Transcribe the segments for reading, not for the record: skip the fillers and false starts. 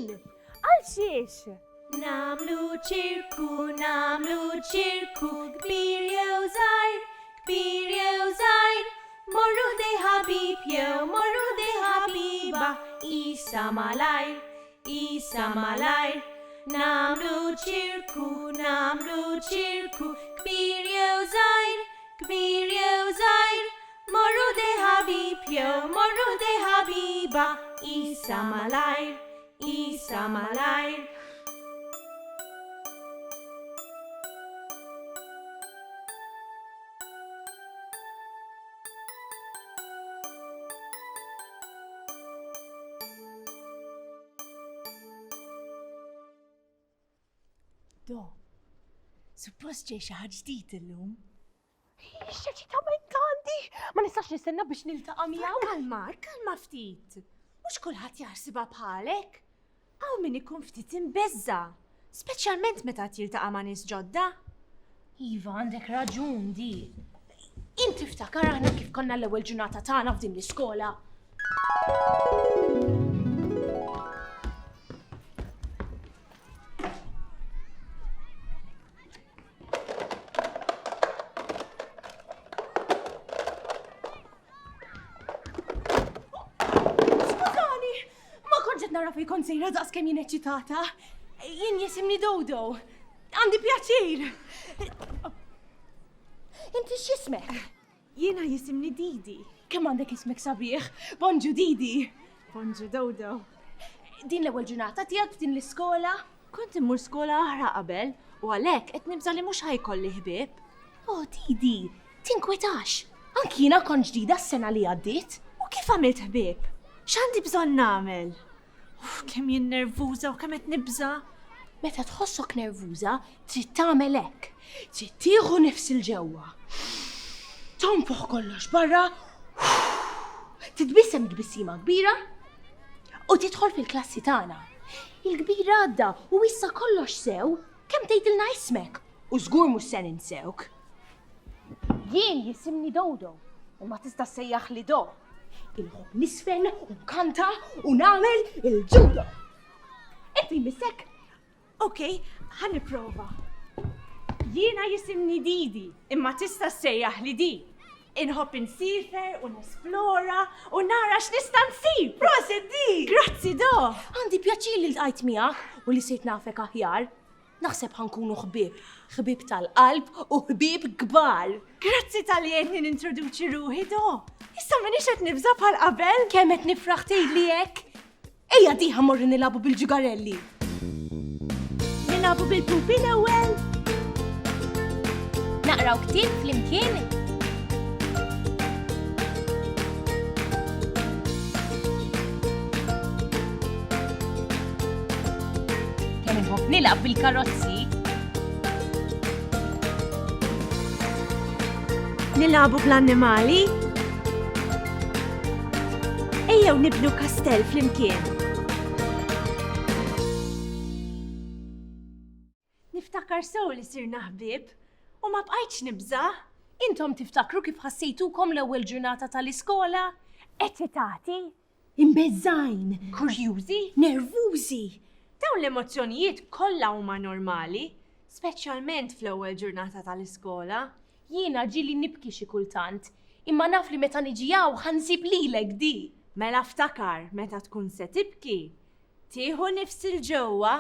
ħin! Għal xiex? Namlu ċirku, kbir jew żgħir, morru dej ħabib jew morru dej ħabiba, isa malajr, namlu ċirku, kbir jew żgħir, morru dej ħabib jew morru dej ħabiba, isa malajr. Do, suppost ġej xi ħaġa ġdid illum. X'ċi tagħmel għandi? Ma nistax nistenna biex niltaqa' miegħu. Kalma ftit. Mhux kulħadd jaħsibha bħalek. Hawn min ikun ftit imbeżza, speċjalment meta tiltaqa' ma' nies ġodda. Iva, għandek raġun di. Inti ftakar aħna kif konna l-ewwel ġurnata tagħna f'din l-iskola. Nara fi konsejra daqs kemm jien eċċitata. Jien jisimni Dodo. Għandi pjaċir. Inti x'ismek? Jiena jisimni Didi. Kemm għandek ismek sabiħ? Bonġu Didi. Bonġu Dodo. Din l-ewwel ġurnata tiegħek f'din l-iskola? Kont immur skola oħra qabel u għalhekk qed nibża li mhux ħajkolli ħbieb. Oh, Didi, tinkwetax. Anki jiena kont ġdida s-sena li għaddiet. U kif għamilt ħbieb? X'għandi bżonn nagħmel? Kemm jien nervuża u kemm qed nibża. Meta tħossok nervuża, trid tagħmel hekk. Trid tieħu nifs il-ġewwa. Tonfoħ kollox barra. Titbissem tbissima kbira u tidħol fil-klassi tagħna. Il-kbir għadda u issa kollox sew, kemm tgħidilna ismek u żgur mhux se ninsewk. Jien jisimni Dodo u ma tista' sejjaħ li Do. Il-ħobb nisfen u kanta u nagħmel il-ġudo. Inti missek? Okej, ħanipprova. Jiena jisimni Didi, imma tista' ssejjaħ li Di. Inħobb insifer u nesplora u nara x'nista' nsib. Proset Di! Grazzi Do! Għandi pjaċir li ltqajt miegħek u li sirt nafek aħjar. Naħseb ħankunu ħbieb tal-qalb u ħbieb kbar. Grazzi tal-li qed nintroduċi ruħi Do. Issa minix qed nibża bħal qabel. Kemm qed nifraħ tgħidli hekk? Ejja diħa morru nilagħbu bil-ġugarelli. Nilagħbu bil-pupi l-ewwel. Naqraw ktieb flimkien. Kemm inħobb nilagħab bil-karozzi. Nilagħbu bl-annimali. Ejjew nibnu kastell flimkien. Niftakar sew li sirna ħbieb u ma bqajtx nibża. Intom tiftakru kif ħassejtukom l-ewwel ġurnata tal-iskola? Eċitati, Imbeżżajn, kurjużi, nervużi. dawn l-emozzjonijiet kollha huma normali, speċjalment fl-ewwel ġurnata tal-iskola. Jiena ġieli nibki xi kultant, imma naf li meta niġi hawn ħansib lilek di. Mela ftakar meta tkun se tibki, tieħu nifs il-ġewwa,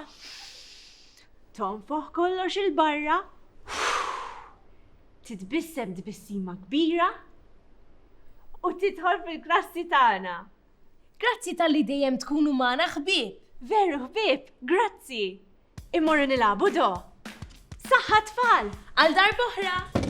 tonfoħ kollox il-barra, titbissem tbissima kbira u tidħol fil-klassi tagħna. Grazzi tal-li dejjem tkunu magħna ħbieb. Veru ħbieb, grazzi. Immorru nilagħbu Do. Saħħa tfal! Għal darba oħra.